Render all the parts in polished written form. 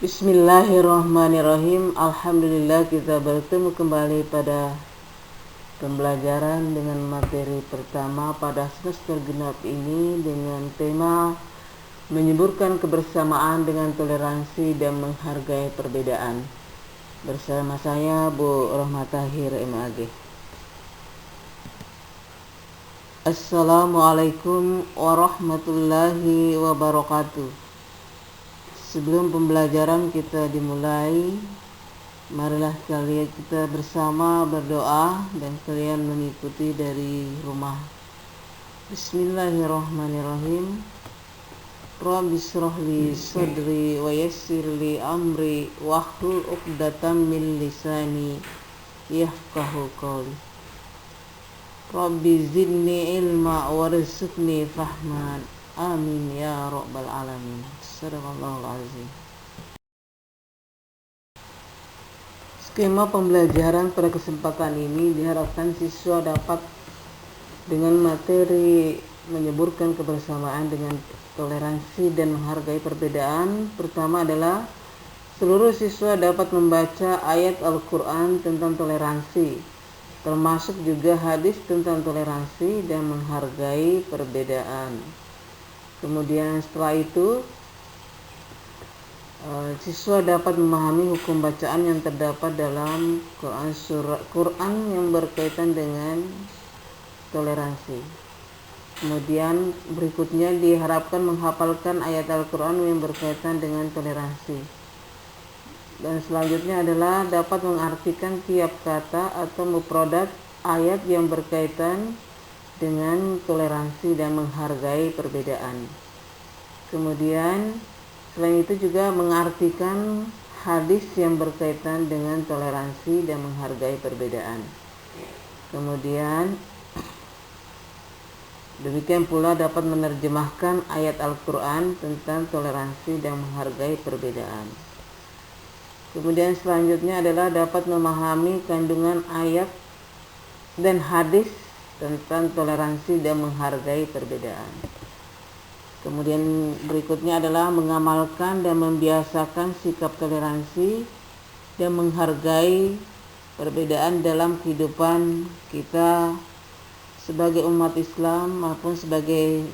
Bismillahirrahmanirrahim. Alhamdulillah, kita bertemu kembali pada pembelajaran dengan materi pertama pada semester genap ini dengan tema menyuburkan kebersamaan dengan toleransi dan menghargai perbedaan. Bersama saya Bu Rohmah Tahir MAG. Assalamualaikum warahmatullahi wabarakatuh. Sebelum pembelajaran kita dimulai, marilah kita bersama berdoa dan kalian mengikuti dari rumah. Bismillahirrahmanirrahim. Rabbi shrah li sadri wa yassir li amri wahlul 'uqdatam min lisani yafqahu qawli. Rabbi zidni ilma warzuqni fahman. Amin ya rabbal alamin. Sadaqallahul azim. Skema pembelajaran pada kesempatan ini diharapkan siswa dapat dengan materi menyuburkan kebersamaan dengan toleransi dan menghargai perbedaan. Pertama adalah seluruh siswa dapat membaca ayat Al-Quran tentang toleransi, termasuk juga hadis tentang toleransi dan menghargai perbedaan. Kemudian setelah itu siswa dapat memahami hukum bacaan yang terdapat dalam Quran yang berkaitan dengan toleransi. Kemudian berikutnya diharapkan menghafalkan ayat Al-Quran yang berkaitan dengan toleransi. Dan selanjutnya adalah dapat mengartikan tiap kata atau mufradat ayat yang berkaitan dengan toleransi dan menghargai perbedaan. Kemudian selain itu juga mengartikan hadis yang berkaitan dengan toleransi dan menghargai perbedaan. Kemudian demikian pula dapat menerjemahkan ayat Al-Quran tentang toleransi dan menghargai perbedaan. Kemudian selanjutnya adalah dapat memahami kandungan ayat dan hadis tentang toleransi dan menghargai perbedaan. Kemudian berikutnya adalah mengamalkan dan membiasakan sikap toleransi dan menghargai perbedaan dalam kehidupan kita sebagai umat Islam maupun sebagai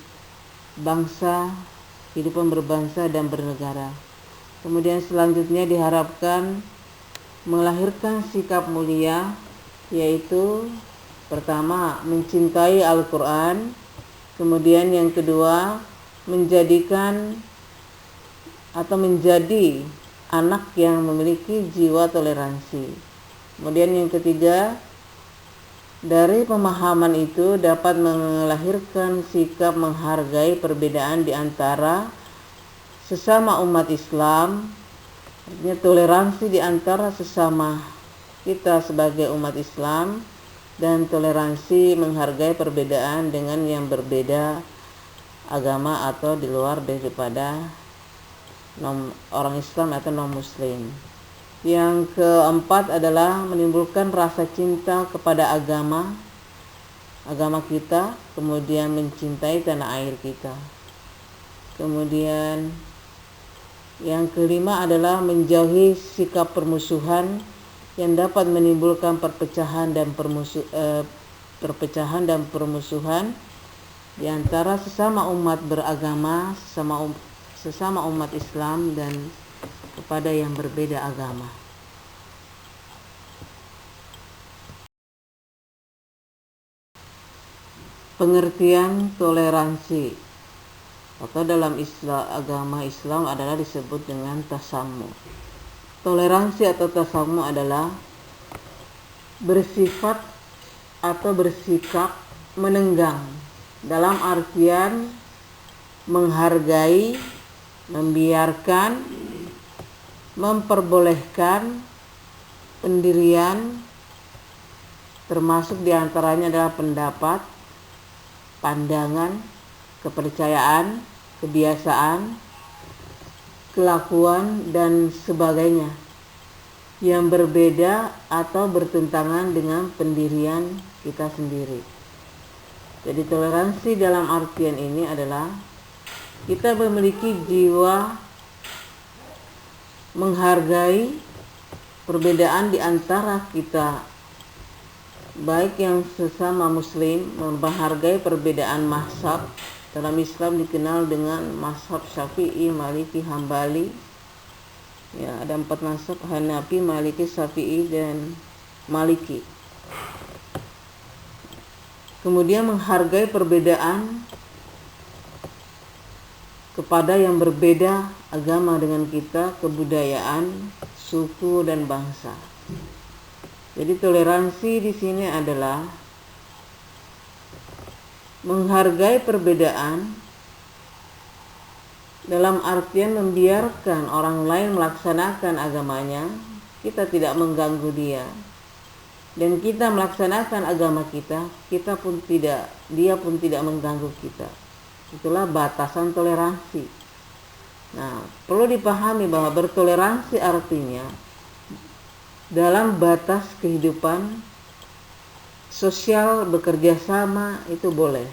bangsa, kehidupan berbangsa dan bernegara. Kemudian selanjutnya diharapkan melahirkan sikap mulia, yaitu pertama, mencintai Al-Quran. Kemudian yang kedua, menjadikan atau menjadi anak yang memiliki jiwa toleransi. Kemudian yang ketiga, dari pemahaman itu dapat melahirkan sikap menghargai perbedaan di antara sesama umat Islam. Artinya toleransi di antara sesama kita sebagai umat Islam, dan toleransi menghargai perbedaan dengan yang berbeda agama atau di luar daripada orang Islam atau non-Muslim. Yang keempat adalah menimbulkan rasa cinta kepada agama kita, kemudian mencintai tanah air kita. Kemudian yang kelima adalah menjauhi sikap permusuhan yang dapat menimbulkan perpecahan dan permusuhan di antara sesama umat beragama, sesama umat Islam dan kepada yang berbeda agama. Pengertian toleransi atau dalam agama Islam adalah disebut dengan tasammu. Toleransi atau tasammu adalah bersifat atau bersikap menenggang dalam artian menghargai, membiarkan, memperbolehkan pendirian, termasuk diantaranya adalah pendapat, pandangan, kepercayaan, kebiasaan, kelakuan dan sebagainya yang berbeda atau bertentangan dengan pendirian kita sendiri. Jadi toleransi dalam artian ini adalah kita memiliki jiwa menghargai perbedaan di antara kita, baik yang sesama muslim, menghargai perbedaan mazhab. Dalam Islam dikenal dengan mazhab Syafi'i, Maliki, Hambali. Ya, ada 4 mazhab: Hanafi, Maliki, Syafi'i, dan Maliki. Kemudian menghargai perbedaan kepada yang berbeda agama dengan kita, kebudayaan, suku, dan bangsa. Jadi toleransi di sini adalah menghargai perbedaan dalam artian membiarkan orang lain melaksanakan agamanya, kita tidak mengganggu dia, dan kita melaksanakan agama kita, dia pun tidak mengganggu kita. Itulah batasan toleransi. Nah, perlu dipahami bahwa bertoleransi artinya dalam batas kehidupan sosial bekerja sama itu boleh.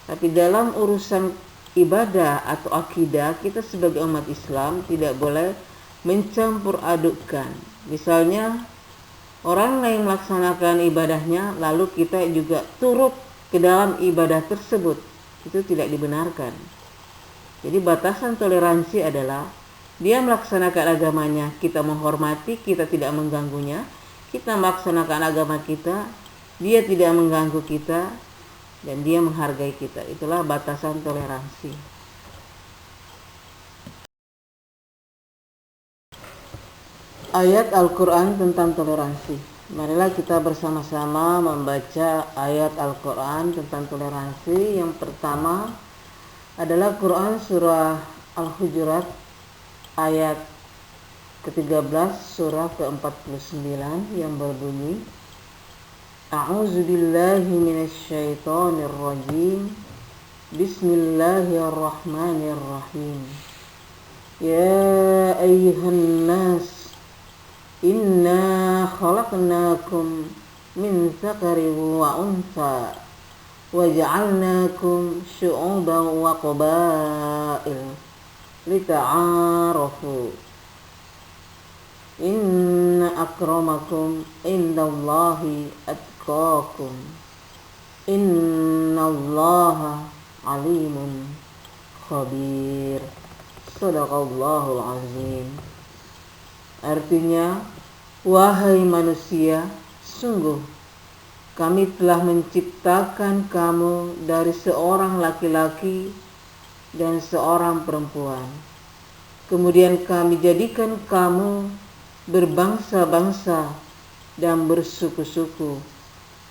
Tapi dalam urusan ibadah atau akidah, kita sebagai umat Islam tidak boleh mencampur adukkan. Misalnya orang lain melaksanakan ibadahnya lalu kita juga turut ke dalam ibadah tersebut, itu tidak dibenarkan. Jadi batasan toleransi adalah dia melaksanakan agamanya, kita menghormati, kita tidak mengganggunya. Kita melaksanakan agama kita, dia tidak mengganggu kita, dan dia menghargai kita. Itulah batasan toleransi. Ayat Al-Quran tentang toleransi. Marilah kita bersama-sama membaca ayat Al-Quran tentang toleransi. Yang pertama adalah Quran surah Al-Hujurat ayat ke-13 surah ke-49 yang berbunyi, A'udzubillahi minasyaitonir rajim. Bismillahirrahmanirrahim. Ya ayyuhan nas, inna khalaqnakum min dzakarin wa untha wa ja'alnakum syu'uban wa qabail lita'arafu. Inna akramakum indallahi atqakum. Innallaha alimun khabir. Shadaqallahul azim. Artinya, wahai manusia, sungguh kami telah menciptakan kamu dari seorang laki-laki dan seorang perempuan. Kemudian kami jadikan kamu berbangsa-bangsa dan bersuku-suku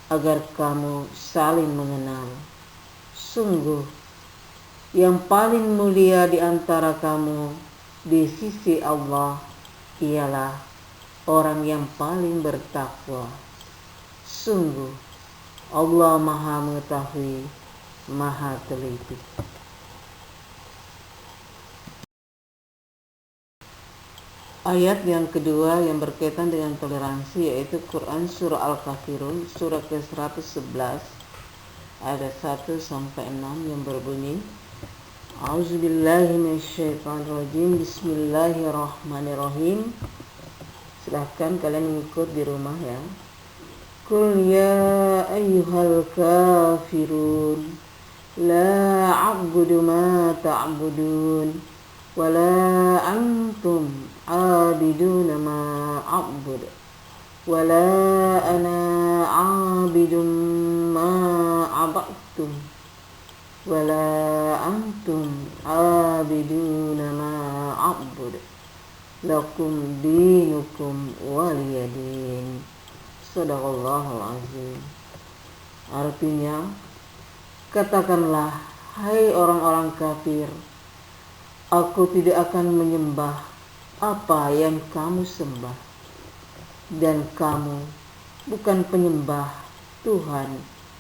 agar kamu saling mengenal. Sungguh yang paling mulia di antara kamu di sisi Allah ialah orang yang paling bertakwa. Sungguh Allah Maha Mengetahui, Maha Teliti. Ayat yang kedua yang berkaitan dengan toleransi yaitu Quran surah Al-Kafirun surah ke-111 ayat 1-6 yang berbunyi, A'udzubillahi minasyaitonirrajim. Bismillahirrahmanirrahim. Silahkan kalian mengikut di rumah ya. Qul ya ayyuhal kafirun la a'budu ma ta'budun wala antum abiduna ma a'bud wala ana abidun ma abadtum wala antum abiduna ma a'bud lakum dinukum waliyadin. Shadaqallahul azim. Artinya, katakanlah, hai orang-orang kafir, aku tidak akan menyembah apa yang kamu sembah, dan kamu bukan penyembah Tuhan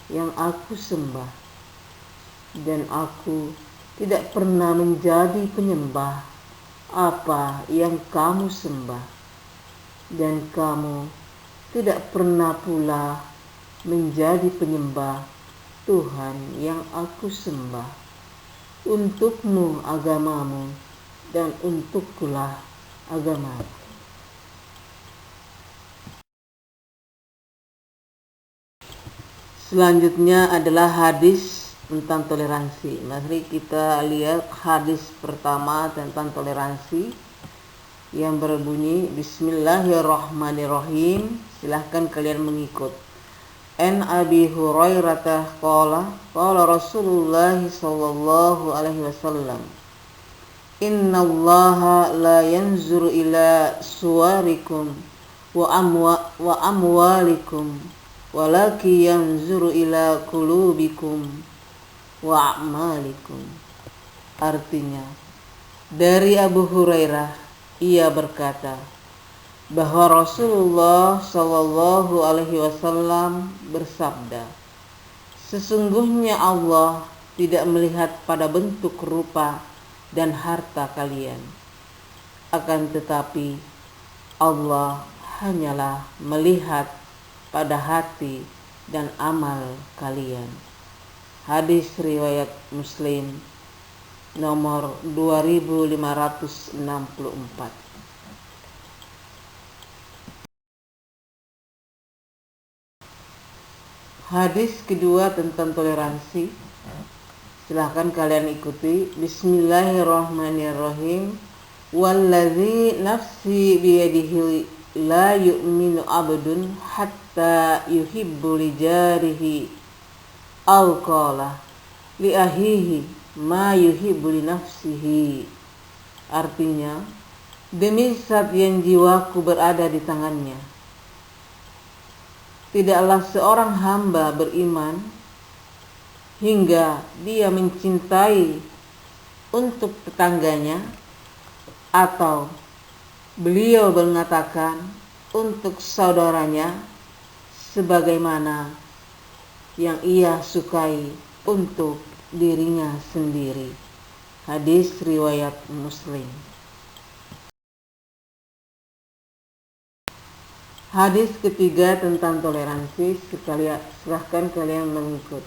yang aku sembah, dan aku tidak pernah menjadi penyembah apa yang kamu sembah, dan kamu tidak pernah pula menjadi penyembah Tuhan yang aku sembah. Untukmu agamamu dan untukkulah agama. Selanjutnya adalah hadis tentang toleransi. Mari kita lihat hadis pertama tentang toleransi yang berbunyi Bismillahirrahmanirrahim. Silahkan kalian mengikut. An Abi Hurairah qala Rasulullah sallallahu alaihi wasallam, Innallaha la yanzuru ila suwarikum wa amwalikum walaki yanzuru ila qulubikum wa a'malikum. Artinya, dari Abu Hurairah ia berkata bahwa Rasulullah Shallallahu Alaihi Wasallam bersabda, sesungguhnya Allah tidak melihat pada bentuk rupa dan harta kalian, akan tetapi Allah hanyalah melihat pada hati dan amal kalian. Hadis riwayat Muslim nomor 2564. Hadis kedua tentang toleransi. Silahkan kalian ikuti. Bismillahirrahmanirrahim. Walladzi nafsi biyadihi la yu'minu abdun hatta yuhibbu li jarihi aw qala li ahihi ma yuhibbu li nafsihi. Artinya, demi zat yang jiwaku berada di tangannya, tidaklah seorang hamba beriman hingga dia mencintai untuk tetangganya, atau beliau mengatakan untuk saudaranya sebagaimana yang ia sukai untuk dirinya sendiri. Hadis riwayat Muslim. Hadis ketiga tentang toleransi. Silahkan kalian mengikut.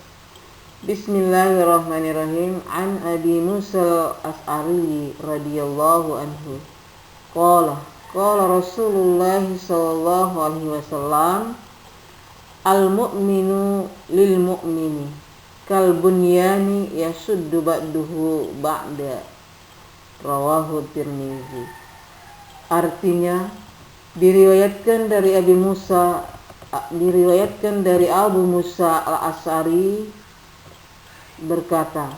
Bismillahirrahmanirrahim. An Abi Musa al-Ash'ari radhiyallahu anhu qala Rasulullah sallallahu alaihi wasallam, al-mu'minu lil mu'mini kal bunyani yasuddu ba'duhu ba'da. Rawahu Tirmizi. Artinya, diriwayatkan dari Abu Musa al-Ash'ari berkata,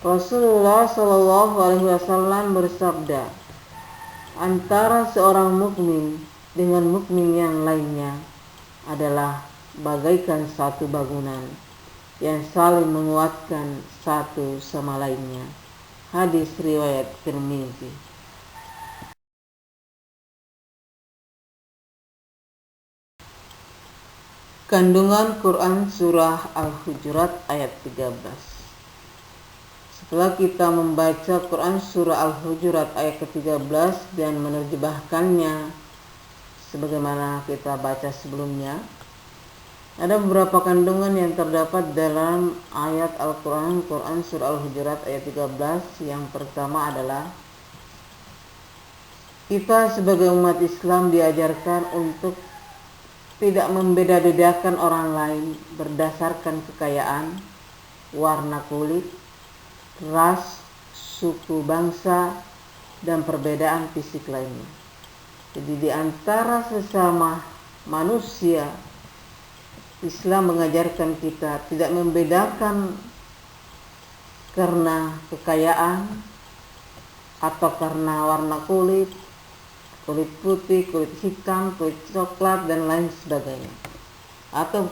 Rasulullah sallallahu alaihi wasallam bersabda, antara seorang mukmin dengan mukmin yang lainnya adalah bagaikan satu bangunan yang saling menguatkan satu sama lainnya. Hadis riwayat Tirmizi. Kandungan Quran Surah Al-Hujurat ayat 13. Setelah kita membaca Quran Surah Al-Hujurat ayat ke-13 dan menerjemahkannya sebagaimana kita baca sebelumnya, ada beberapa kandungan yang terdapat dalam ayat Al-Quran Surah Al-Hujurat ayat 13. Yang pertama adalah kita sebagai umat Islam diajarkan untuk tidak membeda-bedakan orang lain berdasarkan kekayaan, warna kulit, ras, suku, bangsa, dan perbedaan fisik lainnya. Jadi di antara sesama manusia, Islam mengajarkan kita tidak membedakan karena kekayaan atau karena warna kulit, kulit putih, kulit hitam, kulit coklat, dan lain sebagainya, atau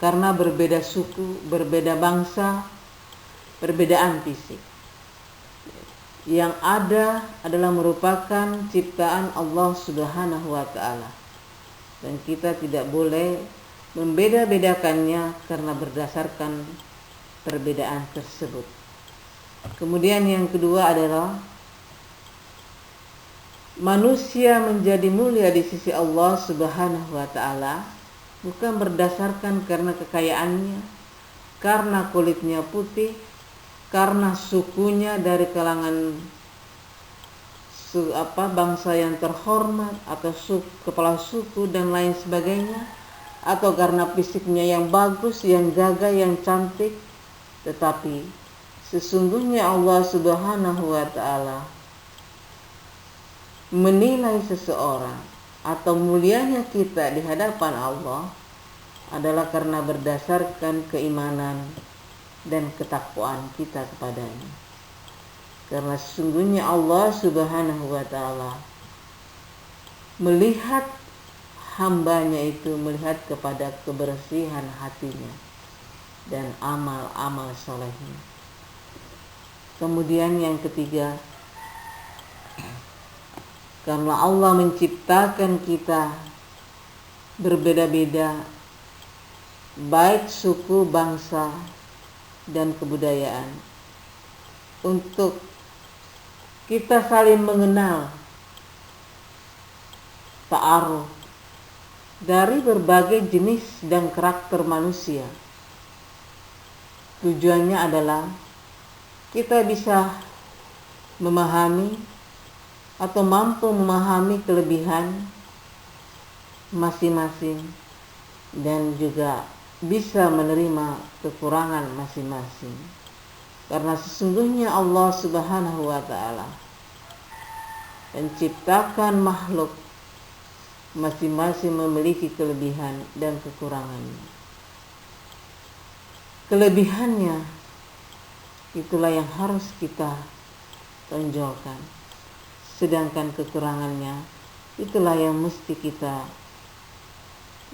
karena berbeda suku, berbeda bangsa, perbedaan fisik. Yang ada adalah merupakan ciptaan Allah Subhanahu wa Ta'ala, dan kita tidak boleh membeda-bedakannya karena berdasarkan perbedaan tersebut. Kemudian yang kedua adalah manusia menjadi mulia di sisi Allah Subhanahu wa Ta'ala bukan berdasarkan karena kekayaannya, karena kulitnya putih, karena sukunya dari kalangan bangsa yang terhormat atau kepala suku dan lain sebagainya, atau karena fisiknya yang bagus, yang gagah, yang cantik. Tetapi sesungguhnya Allah Subhanahu wa ta'ala menilai seseorang atau mulianya kita di hadapan Allah adalah karena berdasarkan keimanan dan ketakwaan kita kepadanya. Karena sesungguhnya Allah Subhanahu wa ta'ala melihat hambanya itu, melihat kepada kebersihan hatinya dan amal-amal solehnya. Kemudian yang ketiga, karena Allah menciptakan kita berbeda-beda, baik suku, bangsa, dan kebudayaan, untuk kita saling mengenal, ta'aruf dari berbagai jenis dan karakter manusia. Tujuannya adalah kita bisa memahami atau mampu memahami kelebihan masing-masing dan juga bisa menerima kekurangan masing-masing. Karena sesungguhnya Allah Subhanahu wa ta'ala menciptakan makhluk masing-masing memiliki kelebihan dan kekurangannya. Kelebihannya itulah yang harus kita tonjolkan, sedangkan kekurangannya itulah yang mesti kita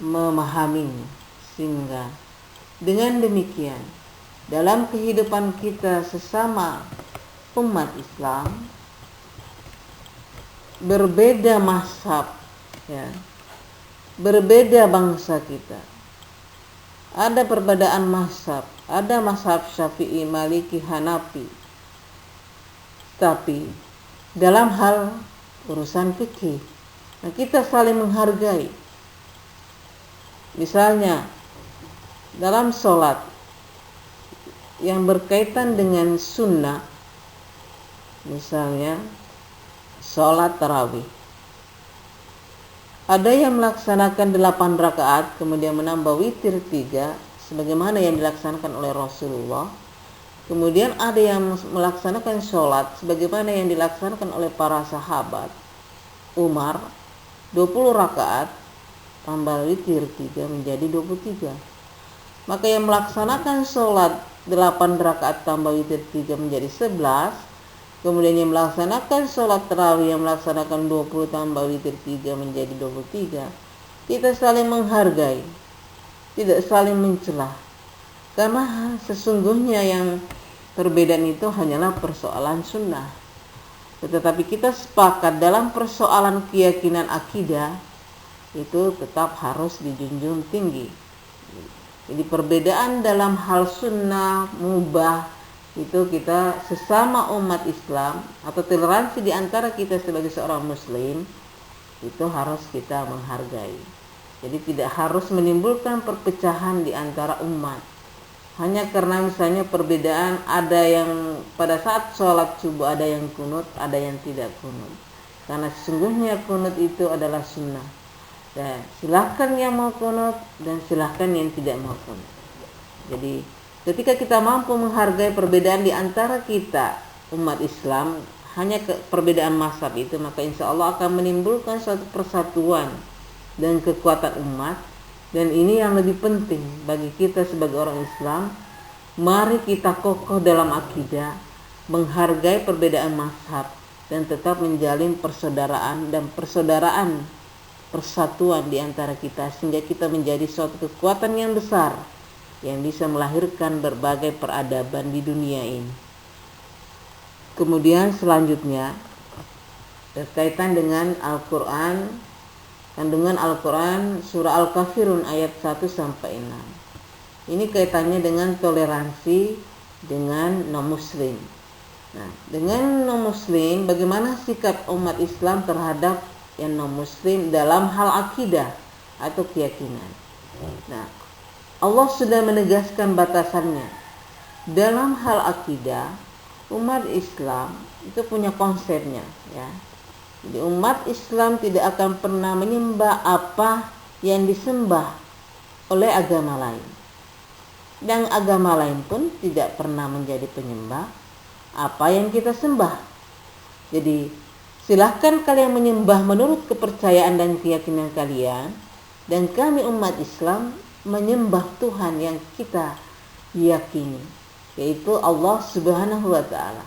memahaminya. Sehingga dengan demikian dalam kehidupan kita sesama umat Islam, berbeda mazhab, ya, berbeda bangsa kita, ada perbedaan mazhab, ada mazhab Syafi'i, Maliki, Hanafi, tapi dalam hal urusan fikih, nah kita saling menghargai. Misalnya dalam sholat yang berkaitan dengan sunnah, misalnya sholat tarawih, ada yang melaksanakan 8 rakaat kemudian menambah witir 3 sebagaimana yang dilaksanakan oleh Rasulullah. Kemudian ada yang melaksanakan sholat sebagaimana yang dilaksanakan oleh para sahabat. Umar 20 rakaat tambah witir 3 menjadi 23. Maka yang melaksanakan sholat 8 rakaat tambah witir 3 menjadi 11. Kemudian yang melaksanakan sholat tarawih yang melaksanakan 20 tambah witir 3 menjadi 23. Kita saling menghargai, tidak saling mencela. Karena sesungguhnya yang perbedaan itu hanyalah persoalan sunnah. Tetapi kita sepakat dalam persoalan keyakinan akidah itu tetap harus dijunjung tinggi. Jadi perbedaan dalam hal sunnah, mubah, itu kita sesama umat Islam atau toleransi di antara kita sebagai seorang muslim itu harus kita menghargai. Jadi tidak harus menimbulkan perpecahan di antara umat hanya karena misalnya perbedaan, ada yang pada saat sholat subuh ada yang kunut, ada yang tidak kunut. Karena sesungguhnya kunut itu adalah sunnah. Dan silahkan yang mau kunut dan silahkan yang tidak mau kunut. Jadi ketika kita mampu menghargai perbedaan di antara kita umat Islam, hanya perbedaan mazhab itu, maka insya Allah akan menimbulkan suatu persatuan dan kekuatan umat. Dan ini yang lebih penting bagi kita sebagai orang Islam. Mari kita kokoh dalam akidah, menghargai perbedaan mazhab, dan tetap menjalin persaudaraan dan persatuan di antara kita, sehingga kita menjadi suatu kekuatan yang besar yang bisa melahirkan berbagai peradaban di dunia ini. Kemudian selanjutnya berkaitan dengan Al-Quran, kandungan Al-Quran surah Al-Kafirun ayat 1-6. Ini kaitannya dengan toleransi dengan non-muslim. Nah, dengan non-muslim, bagaimana sikap umat Islam terhadap yang non-muslim dalam hal akidah atau keyakinan. Nah, Allah sudah menegaskan batasannya. Dalam hal akidah, umat Islam itu punya konsepnya, ya. Di umat Islam tidak akan pernah menyembah apa yang disembah oleh agama lain. Dan agama lain pun tidak pernah menjadi penyembah apa yang kita sembah. Jadi silahkan kalian menyembah menurut kepercayaan dan keyakinan kalian, dan kami umat Islam menyembah Tuhan yang kita yakini, yaitu Allah Subhanahu wa Ta'ala.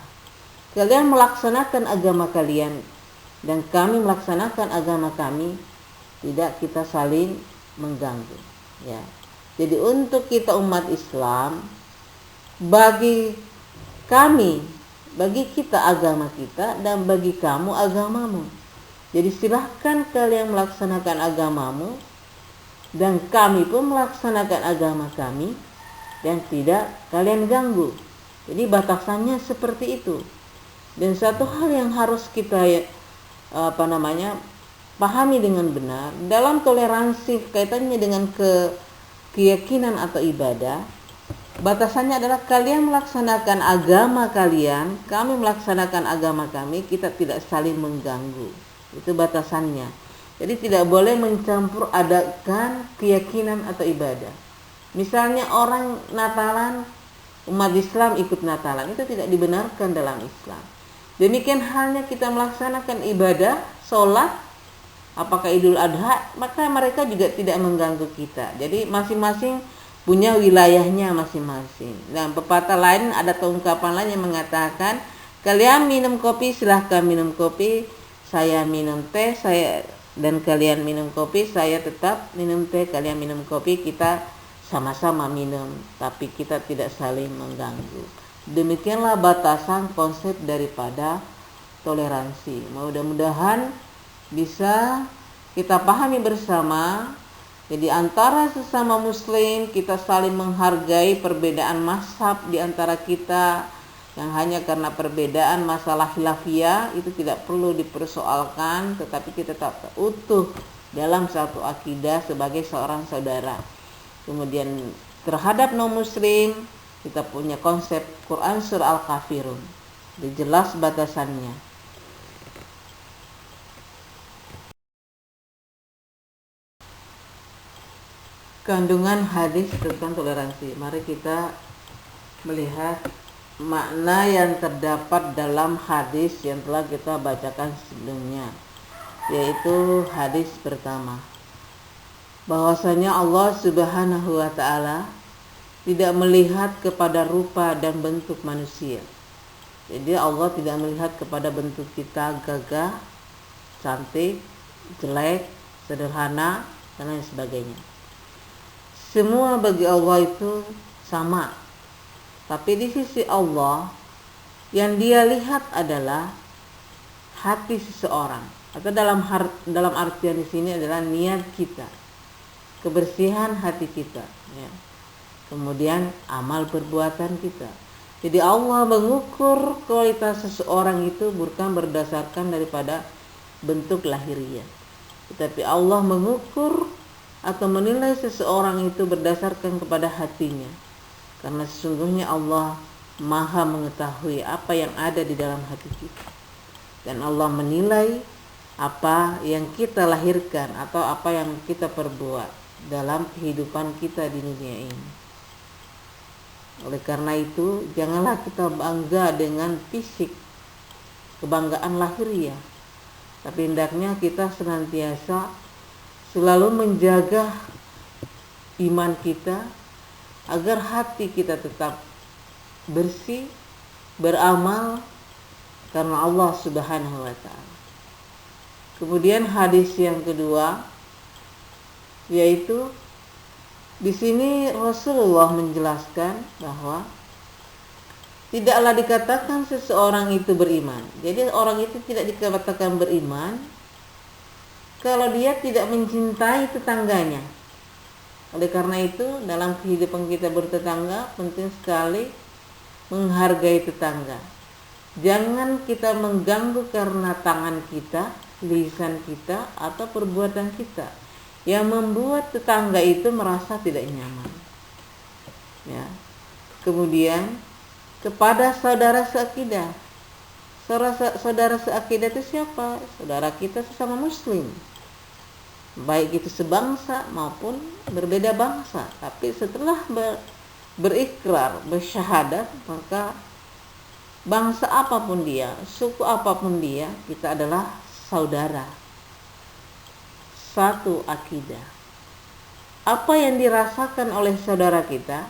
Kalian melaksanakan agama kalian dan kami melaksanakan agama kami, tidak kita saling mengganggu, ya. Jadi untuk kita umat Islam, bagi kami, bagi kita agama kita, dan bagi kamu agamamu. Jadi silahkan kalian melaksanakan agamamu dan kami pun melaksanakan agama kami, dan tidak kalian ganggu. Jadi batasannya seperti itu. Dan satu hal yang harus kita pahami dengan benar dalam toleransi kaitannya dengan keyakinan atau ibadah, batasannya adalah kalian melaksanakan agama kalian, kami melaksanakan agama kami, kita tidak saling mengganggu. Itu batasannya. Jadi tidak boleh mencampur adakan keyakinan atau ibadah. Misalnya orang Natalan, umat Islam ikut Natalan, itu tidak dibenarkan dalam Islam. Demikian halnya kita melaksanakan ibadah, sholat, apakah Idul Adha, maka mereka juga tidak mengganggu kita. Jadi masing-masing punya wilayahnya masing-masing. Dan pepatah lain, ada ungkapan lain yang mengatakan, kalian minum kopi silahkan minum kopi, saya minum teh, dan kalian minum kopi, saya tetap minum teh, kalian minum kopi, kita sama-sama minum, tapi kita tidak saling mengganggu. Demikianlah batasan konsep daripada toleransi. Mudah-mudahan bisa kita pahami bersama. Jadi antara sesama muslim kita saling menghargai perbedaan mazhab di antara kita, yang hanya karena perbedaan masalah khilafiyah itu tidak perlu dipersoalkan, tetapi kita tetap utuh dalam satu akidah sebagai seorang saudara. Kemudian terhadap non muslim kita punya konsep Quran surah Al-Kafirun, jelas batasannya. Kandungan hadis tentang toleransi. Mari kita melihat makna yang terdapat dalam hadis yang telah kita bacakan sebelumnya, yaitu hadis pertama, bahwasanya Allah Subhanahu wa Ta'ala tidak melihat kepada rupa dan bentuk manusia. Jadi Allah tidak melihat kepada bentuk kita gagah, cantik, jelek, sederhana, dan lain sebagainya. Semua bagi Allah itu sama. Tapi di sisi Allah yang Dia lihat adalah hati seseorang, atau dalam artian di sini adalah niat kita, kebersihan hati kita, ya. Kemudian amal perbuatan kita. Jadi Allah mengukur kualitas seseorang itu bukan berdasarkan daripada bentuk lahiriah, tetapi Allah mengukur atau menilai seseorang itu berdasarkan kepada hatinya. Karena sesungguhnya Allah Maha mengetahui apa yang ada di dalam hati kita. Dan Allah menilai apa yang kita lahirkan atau apa yang kita perbuat dalam kehidupan kita di dunia ini. Oleh karena itu, janganlah kita bangga dengan fisik, kebanggaan lahiriah, tapi hendaknya kita senantiasa selalu menjaga iman kita agar hati kita tetap bersih, beramal karena Allah Subhanahu wa Ta'ala. Kemudian hadis yang kedua, yaitu di sini Rasulullah menjelaskan bahwa tidaklah dikatakan seseorang itu beriman. Jadi orang itu tidak dikatakan beriman kalau dia tidak mencintai tetangganya. Oleh karena itu dalam kehidupan kita bertetangga penting sekali menghargai tetangga. Jangan kita mengganggu karena tangan kita, lisan kita, atau perbuatan kita yang membuat tetangga itu merasa tidak nyaman, ya. Kemudian kepada saudara seakidah, Saudara seakidah itu siapa? Saudara kita sesama muslim, baik itu sebangsa maupun berbeda bangsa. Tapi setelah berikrar, bersyahadat, maka bangsa apapun dia, suku apapun dia, kita adalah saudara, satu akidah. Apa yang dirasakan oleh saudara kita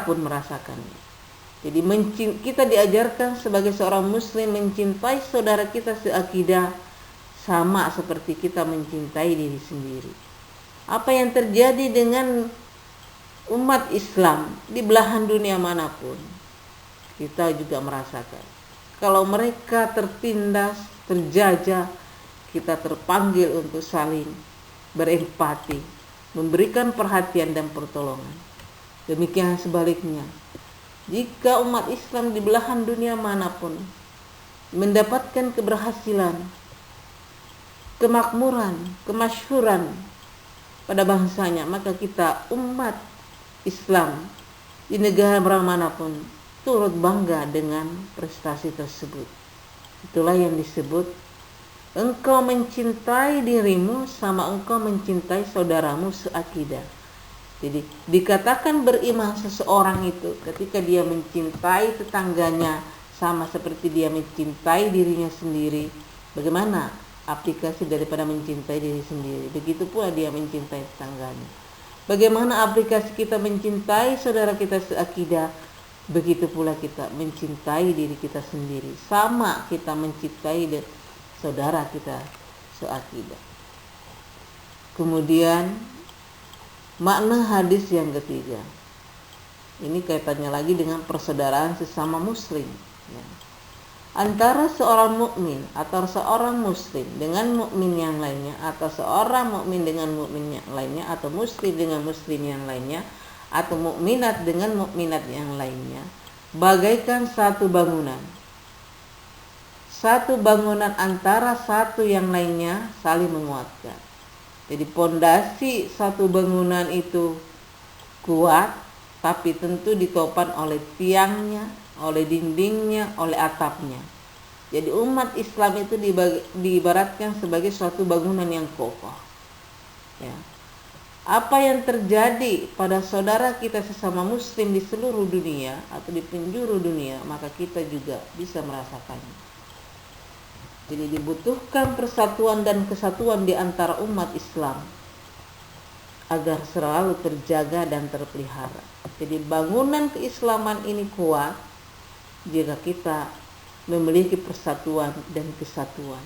pun merasakannya. Jadi kita diajarkan sebagai seorang muslim mencintai saudara kita seakidah sama seperti kita mencintai diri sendiri. Apa yang terjadi dengan umat Islam di belahan dunia manapun, kita juga merasakan. Kalau mereka tertindas, terjajah, kita terpanggil untuk saling berempati, memberikan perhatian dan pertolongan. Demikian sebaliknya, jika umat Islam di belahan dunia manapun mendapatkan keberhasilan, kemakmuran, kemasyhuran pada bangsanya, maka kita umat Islam di negara manapun turut bangga dengan prestasi tersebut. Itulah yang disebut engkau mencintai dirimu sama engkau mencintai saudaramu seakidah. Jadi dikatakan beriman seseorang itu ketika dia mencintai tetangganya sama seperti dia mencintai dirinya sendiri. Bagaimana aplikasi daripada mencintai diri sendiri? Begitu pula dia mencintai tetangganya. Bagaimana aplikasi kita mencintai saudara kita seakidah? Begitu pula kita mencintai diri kita sendiri. Sama kita mencintai saudara kita seakidah. Kemudian makna hadis yang ketiga, ini kaitannya lagi dengan persaudaraan sesama muslim, ya. Antara seorang mukmin atau seorang muslim dengan mukmin yang lainnya, atau seorang mukmin dengan mukmin yang lainnya, atau muslim dengan muslim yang lainnya, atau mukminat dengan mukminat yang lainnya, bagaikan satu bangunan. Satu bangunan antara satu yang lainnya saling menguatkan. Jadi pondasi satu bangunan itu kuat, tapi tentu ditopang oleh tiangnya, oleh dindingnya, oleh atapnya. Jadi umat Islam itu diibaratkan sebagai suatu bangunan yang kokoh. Ya. Apa yang terjadi pada saudara kita sesama muslim di seluruh dunia atau di penjuru dunia, maka kita juga bisa merasakannya. Jadi dibutuhkan persatuan dan kesatuan di antara umat Islam agar selalu terjaga dan terpelihara. Jadi bangunan keislaman ini kuat jika kita memiliki persatuan dan kesatuan.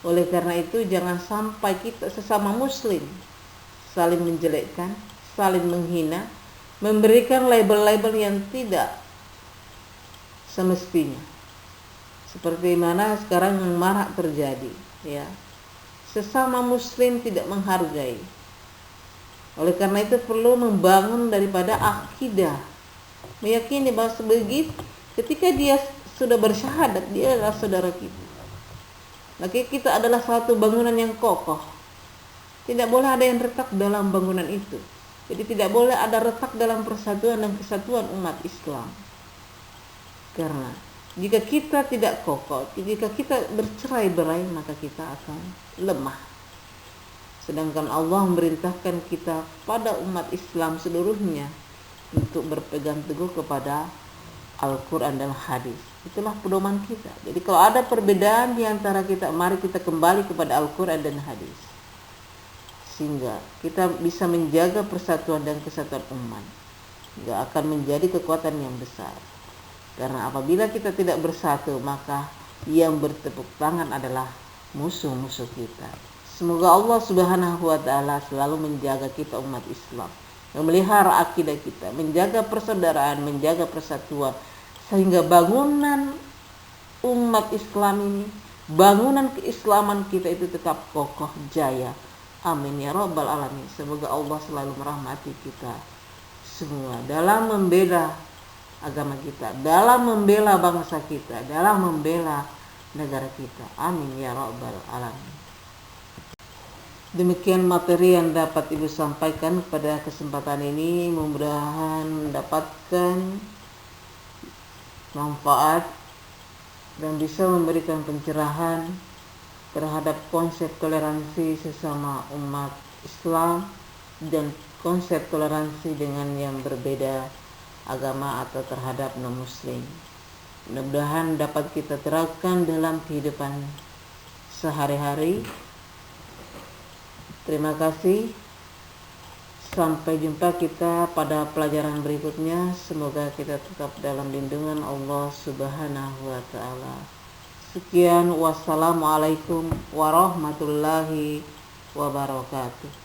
Oleh karena itu jangan sampai kita sesama muslim saling menjelekkan, saling menghina, memberikan label-label yang tidak semestinya. Seperti mana sekarang yang marak terjadi, ya. Sesama muslim tidak menghargai. Oleh karena itu perlu membangun daripada akidah, meyakini bahwa sebegitu ketika dia sudah bersyahadat dia adalah saudara kita. Maka kita adalah satu bangunan yang kokoh. Tidak boleh ada yang retak dalam bangunan itu. Jadi tidak boleh ada retak dalam persatuan dan kesatuan umat Islam. Karena jika kita tidak kokoh, jika kita bercerai-berai, maka kita akan lemah. Sedangkan Allah memerintahkan kita pada umat Islam seluruhnya untuk berpegang teguh kepada Al-Quran dan hadis. Itulah pedoman kita. Jadi kalau ada perbedaan di antara kita, mari kita kembali kepada Al-Quran dan hadis. Sehingga kita bisa menjaga persatuan dan kesatuan umat. Tidak akan menjadi kekuatan yang besar. Karena apabila kita tidak bersatu, maka yang bertepuk tangan adalah musuh-musuh kita. Semoga Allah Subhanahu wa ta'ala selalu menjaga kita umat Islam, memelihara akidah kita, menjaga persaudaraan, menjaga persatuan, sehingga bangunan umat Islam ini, bangunan keislaman kita itu tetap kokoh jaya. Amin ya rabbal alamin. Semoga Allah selalu merahmati kita semua dalam membela agama kita, dalam membela bangsa kita, dalam membela negara kita. Amin ya rabbal alamin. Demikian materi yang dapat Ibu sampaikan pada kesempatan ini. Mudah-mudahan mendapatkan manfaat dan bisa memberikan pencerahan terhadap konsep toleransi sesama umat Islam dan konsep toleransi dengan yang berbeda agama atau terhadap non-muslim. Mudah-mudahan dapat kita terapkan dalam kehidupan sehari-hari. Terima kasih. Sampai jumpa kita pada pelajaran berikutnya. Semoga kita tetap dalam lindungan Allah Subhanahu wa ta'ala. Sekian, wassalamualaikum warahmatullahi wabarakatuh.